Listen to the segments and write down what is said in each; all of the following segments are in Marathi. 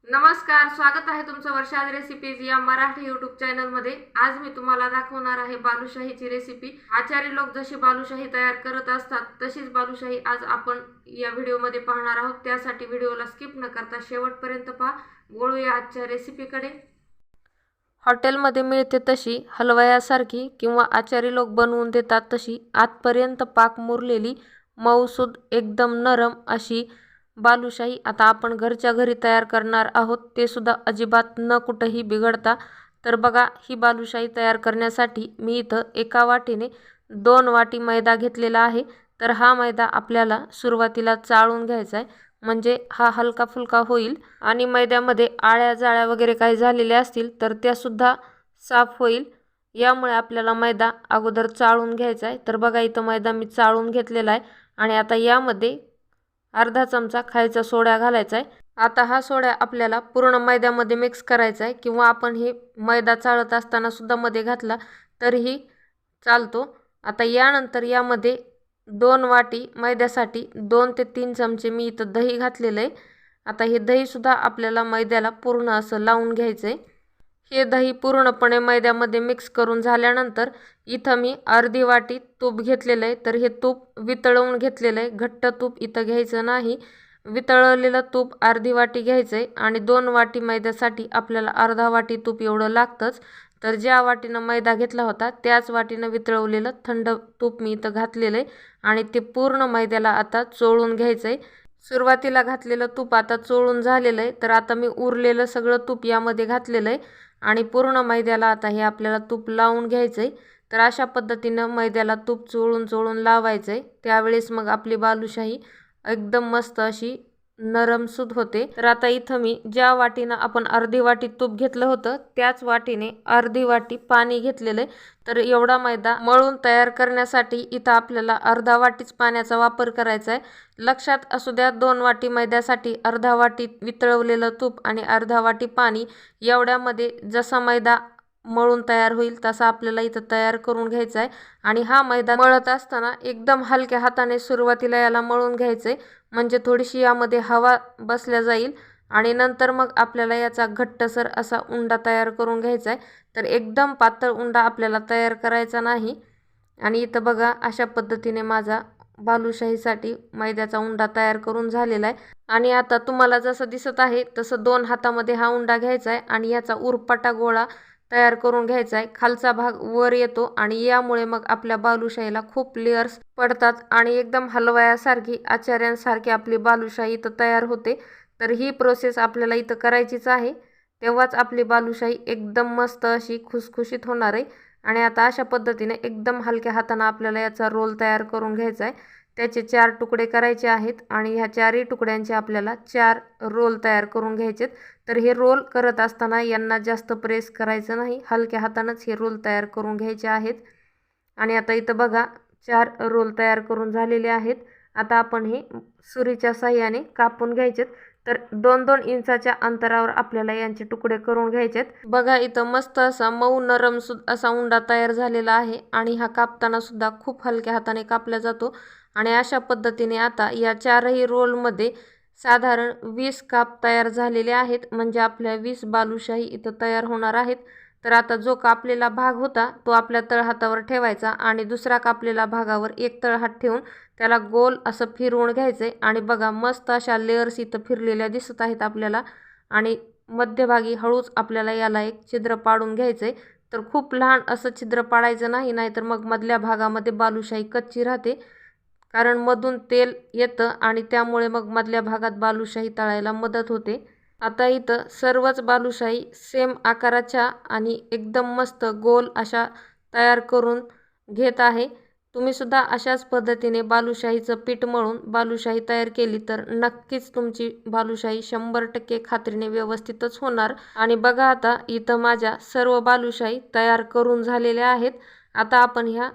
नमस्कार, स्वागत आहे तुमचं वर्षाज रेसिपीज या मराठी यूट्यूब चॅनलमध्ये। आज मी तुम्हाला दाखवणार आहे बालुशाहीची रेसिपी। आचारी लोक जशी बालुशाही तयार करत असतात तशीच बालुशाही आज आपण या व्हिडिओमध्ये पाहणार आहोत। त्यासाठी व्हिडिओला स्किप न करता शेवटपर्यंत पहा। वळूया आजच्या रेसिपीकडे। हॉटेलमध्ये मिळते तशी हलवयासारखी किंवा आचारी लोक बनवून देतात तशी आतपर्यंत पाक मुरलेली मऊसूद एकदम नरम अशी बालुशाही आता आपण घरच्या घरी तयार करणार आहोत, ते सुद्धा अजिबात न कुठेही बिघडता। तर बघा, ही बालुशाही तयार करण्यासाठी मी इथं एका वाटीने 2 वाटी मैदा घेतलेला आहे। तर हा मैदा आपल्याला सुरुवातीला चाळून घ्यायचा आहे, म्हणजे हा हलका फुलका होईल आणि मैद्यामध्ये आळ्या जाळ्या वगैरे काही झालेल्या असतील तर त्या सुद्धा साफ होईल। यामुळे आपल्याला मैदा अगोदर चाळून घ्यायचा आहे। तर बघा, इथं मैदा मी चाळून घेतलेला आहे आणि आता यामध्ये अर्धा चमचा खायचा सोडा घालायचा आहे। आता हा सोडा आपल्याला पूर्ण मैद्यामध्ये मिक्स करायचा आहे, किंवा आपण हे मैदा चाळत असताना सुद्धा मध्ये घातला तरीही चालतो। आता यानंतर यामध्ये 2 वाटी मैद्यासाठी 2 ते 3 चमचे मी इथं दही घातलेलं आहे। आता हे दही सुद्धा आपल्याला मैद्याला पूर्ण असं लावून घ्यायचं आहे। हे दही पूर्णपणे मैद्यामध्ये मिक्स करून झाल्यानंतर इथं मी अर्धी वाटी तूप घेतलेलं आहे। तर हे तूप वितळवून घेतलेलं आहे, घट्ट तूप इथं घ्यायचं नाही। वितळवलेलं तूप अर्धी वाटी घ्यायचं आहे आणि 2 वाटी मैद्यासाठी आपल्याला अर्धा वाटी तूप एवढं लागतंच। तर ज्या वाटीनं मैदा घेतला होता त्याच वाटीनं वितळवलेलं थंड तूप मी इथं घातलेलं आहे आणि ते पूर्ण मैद्याला आता चोळून घ्यायचं आहे। सुरुवातीला घातलेलं तूप आता चोळून झालेलं आहे, तर आता मी उरलेलं सगळं तूप यामध्ये घातलेलं आहे आणि पूर्ण मैद्याला आता हे आपल्याला तूप लावून घ्यायचं आहे। तर अशा पद्धतीनं मैद्याला तूप चोळून चोळून लावायचं आहे, त्यावेळेस मग आपली बालुशाही एकदम मस्त अशी नरमसूद होते। तर आता इथं मी ज्या वाटीनं आपण अर्धी वाटी तूप घेतलं होतं त्याच वाटीने अर्धी वाटी पाणी घेतलेलं आहे। तर एवढा मैदा मळून तयार करण्यासाठी इथं आपल्याला अर्धा वाटीच पाण्याचा वापर करायचा आहे। लक्षात असू द्या, 2 वाटी मैद्यासाठी अर्धा वाटी वितळवलेलं तूप आणि अर्धा वाटी पाणी, एवढ्यामध्ये जसा मैदा मळून तयार होईल तसा आपल्याला इथं तयार करून घ्यायचा आहे। आणि हा मैदा मळत असताना एकदम हलक्या हाताने सुरुवातीला याला मळून घ्यायचं आहे, म्हणजे थोडीशी यामध्ये हवा बसल्या जाईल आणि नंतर मग आपल्याला याचा घट्टसर असा उंडा तयार करून घ्यायचा आहे। तर एकदम पातळ उंडा आपल्याला तयार करायचा नाही। आणि इथं बघा, अशा पद्धतीने माझा बालुशाहीसाठी मैद्याचा उंडा तयार करून झालेला आहे। आणि आता तुम्हाला जसं दिसत आहे तसं 2 हातामध्ये हा उंडा घ्यायचा आहे आणि याचा उरपाटा गोळा तयार करून घ्यायचा आहे। खालचा भाग वर येतो आणि यामुळे मग आपल्या बालुशाहीला खूप लेयर्स पडतात आणि एकदम हलवयासारखी आचार्यांसारखी आपली बालुशाही इथं तयार होते। तर ही प्रोसेस आपल्याला इथं करायचीच आहे, तेव्हाच आपली बालुशाही एकदम मस्त अशी खुसखुशीत होणार आहे। आणि आता अशा पद्धतीने एकदम हलक्या हाताने आपल्याला याचा रोल तयार करून घ्यायचा आहे। त्याचे 4 तुकडे करायचे आहेत आणि ह्या 4ही तुकड्यांचे आपल्याला 4 रोल तयार करून घ्यायचेत। तर हे रोल करत असताना यांना जास्त प्रेस करायचं नाही, हलक्या हातानेच हे रोल तयार करून घ्यायचे आहेत। आणि आता इथं बघा, 4 रोल तयार करून झालेले आहेत। आता आपण हे सुरीच्या साहाय्याने कापून घ्यायचेत। तर 2-2 इंचाच्या अंतरावर आपल्याला यांचे तुकडे करून घ्यायचेत। बघा, इथं मस्त असा मऊ नरम असा उंडा तयार झालेला आहे आणि हा कापताना सुद्धा खूप हलक्या हाताने कापला जातो। आणि अशा पद्धतीने आता या 4ही रोलमध्ये साधारण 20 काप तयार झालेले आहेत, म्हणजे आपल्या 20 बालुशाही इथं तयार होणार आहेत। तर आता जो कापलेला भाग होता तो आपल्या तळहातावर ठेवायचा आणि दुसरा कापलेला भागावर एक तळहात ठेवून त्याला गोल असं फिरवून घ्यायचं आणि बघा, मस्त अशा लेयर्स इथं फिरलेल्या दिसत आहेत आपल्याला। आणि मध्यभागी हळूच आपल्याला याला एक छिद्र पाडून घ्यायचं आहे। तर खूप लहान असं छिद्र पाडायचं नाही, नाहीतर मग मधल्या भागामध्ये बालुशाही कच्ची राहते, कारण मधून तेल येतं आणि त्यामुळे मग मधल्या भागात बालुशाही तळायला मदत होते। आता इथं सर्वच बालुशाही सेम आकाराच्या आणि एकदम मस्त गोल अशा तयार करून घेत आहे। तुम्ही सुद्धा अशाच पद्धतीने बालुशाहीचं पीठ मळून बालुशाही तयार केली तर नक्कीच तुमची बालुशाही 100% खात्रीने व्यवस्थितच होणार। आणि बघा, आता इथं माझ्या सर्व बालुशाही तयार करून झालेल्या आहेत। आता आपण ह्या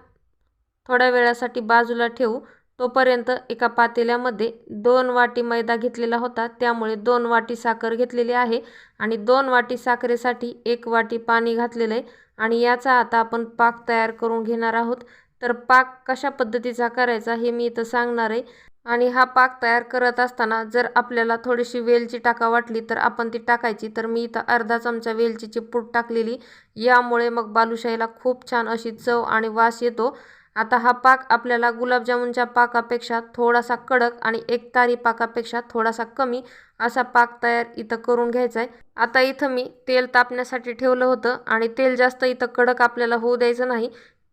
थोड्या वेळासाठी बाजूला ठेवू। तोपर्यंत एका पातेल्यामध्ये 2 वाटी मैदा घेतलेला होता, त्यामुळे 2 वाटी साखर घेतलेली आहे आणि 2 वाटी साखरेसाठी 1 वाटी पाणी घातलेलं आहे। आणि याचा आता आपण पाक तयार करून घेणार आहोत। तर पाक कशा पद्धतीचा करायचा हे मी इथं सांगणार आहे। आणि हा पाक तयार करत असताना जर आपल्याला थोडीशी वेलची टाका वाटली तर आपण ती टाकायची। तर मी इथं अर्धा चमचा वेलचीची पूड टाकलेली, यामुळे मग बालुशाहीला खूप छान अशी चव आणि वास येतो। आता हा पाक आपल्याला गुलाबजामुनच्या पाकापेक्षा थोडासा कडक आणि एकतारी पाकापेक्षा थोडासा कमी असा पाक तयार इथं करून घ्यायचा आहे। आता इथं मी तेल तापण्यासाठी ठेवलं होतं आणि तेल जास्त इथं कडक आपल्याला होऊ द्यायचं नाही।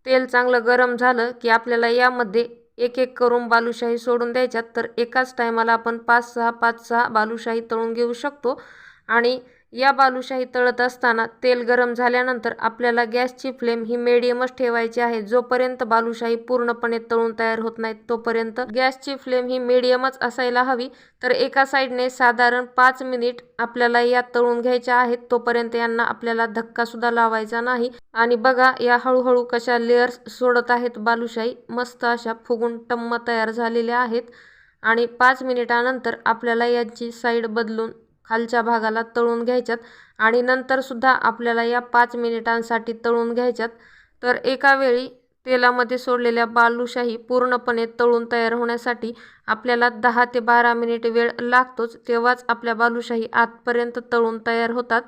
तेल चांगलं गरम झालं की आपल्याला यामध्ये एक एक करून बालुशाही सोडून द्यायच्यात। तर एकाच टायमाला आपण 5-6 बालुशाही तळून घेऊ शकतो। आणि या बालुशाही तळत असताना तेल गरम झाल्यानंतर आपल्याला गॅसची फ्लेम ही मीडियमच ठेवायची आहे। जोपर्यंत बालुशाही पूर्णपणे तळून तयार होत नाही तोपर्यंत गॅसची फ्लेम ही मीडियमच असायला हवी। तर एका साईडने साधारण 5 मिनिट आपल्याला या तळून घ्यायच्या आहेत, तोपर्यंत यांना आपल्याला धक्का सुद्धा लावायचा नाही। आणि बघा या हळूहळू कशा लेयर्स सोडत आहेत बालुशाही, मस्त अशा फुगून टम्म तयार झालेल्या आहेत। आणि 5 मिनिटानंतर आपल्याला यांची साईड बदलून खालच्या भागाला तळून घ्यायच्यात आणि नंतर सुद्धा आपल्याला या 5 मिनिटांसाठी तळून घ्यायच्यात। तर एका वेळी तेलामध्ये सोडलेल्या बालुशाही पूर्णपणे तळून तयार होण्यासाठी आपल्याला 10 ते 12 मिनिट वेळ लागतोच, तेव्हाच आपल्या बालुशाही आतपर्यंत तळून तयार होतात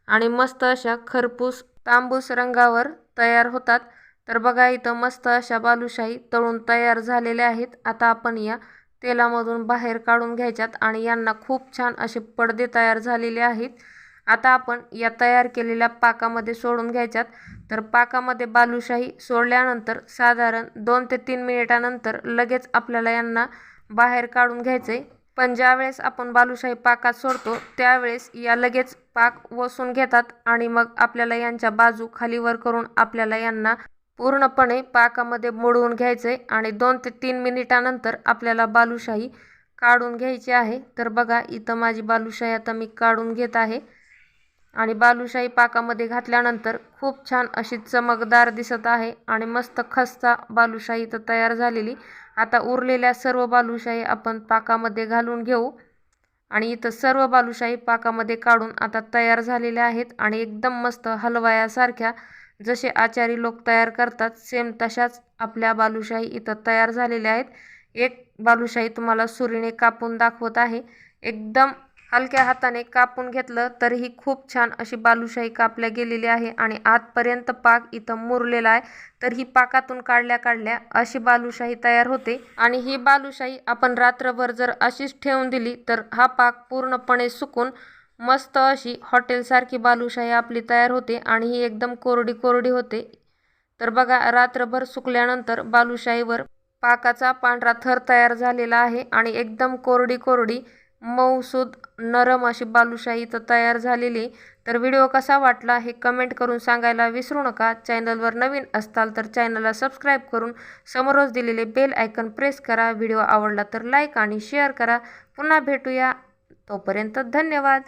आणि मस्त अशा खरपूस तांबूस रंगावर तयार होतात। तर बघा इथं मस्त अशा बालुशाही तळून तयार झालेल्या आहेत। आता आपण या तेलामधून बाहेर काढून घ्यायच्यात आणि यांना खूप छान असे पडदे तयार झालेले आहेत। आता आपण या तयार केलेल्या पाकामध्ये सोडून घ्यायच्यात। तर पाकामध्ये बालुशाही सोडल्यानंतर साधारण 2 ते 3 मिनिटानंतर लगेच आपल्याला यांना बाहेर काढून घ्यायचे। पण ज्यावेळेस आपण बालुशाही पाकात सोडतो त्यावेळेस या लगेच पाक वसून घेतात आणि मग आपल्याला यांच्या बाजू खालीवर करून आपल्याला यांना पूर्णपणे पाकामध्ये बुडवून घ्यायचे आणि 2 ते 3 मिनिटानंतर आपल्याला बालुशाही काढून घ्यायची आहे। तर बघा इथं माझी बालुशाही आता मी काढून घेत आहे आणि बालुशाही पाकामध्ये घातल्यानंतर खूप छान अशी चमकदार दिसत आहे आणि मस्त खस्ता बालुशाही इथं तयार झालेली। आता उरलेल्या सर्व बालुशाही आपण पाकामध्ये घालून घेऊ आणि इथं सर्व बालुशाही पाकामध्ये काढून आता तयार झालेल्या आहेत आणि एकदम मस्त हलवायासारख्या जसे आचारी लोक तयार करतात सेम तशाच आपल्या बालुशाही इथं तयार झालेल्या आहेत। एक बालुशाही तुम्हाला सुरीने कापून दाखवत आहे। एकदम हलक्या हाताने कापून घेतलं तरीही खूप छान अशी बालुशाही कापल्या गेलेली आहे आणि आतपर्यंत पाक इथं मुरलेला आहे। तर ही पाकातून काढल्या काढल्या अशी बालुशाही तयार होते आणि ही बालुशाही आपण रात्रभर जर अशीच ठेवून दिली तर हा पाक पूर्णपणे सुकून मस्त अशी हॉटेलसारखी बालुशाही आपली तयार होते आणि ही एकदम कोरडी कोरडी होते। तर बघा रात्रभर सुकल्यानंतर बालुशाहीवर पाकाचा पांढरा थर तयार झालेला आहे आणि एकदम कोरडी कोरडी मऊसूद नरम अशी बालुशाही इथं तयार झालेली। तर व्हिडिओ कसा वाटला हे कमेंट करून सांगायला विसरू नका। चॅनलवर नवीन असताल तर चॅनलला सबस्क्राईब करून समोरच दिलेले बेल आयकन प्रेस करा। व्हिडिओ आवडला तर लाईक आणि शेअर करा। पुन्हा भेटूया, तोपर्यंत धन्यवाद।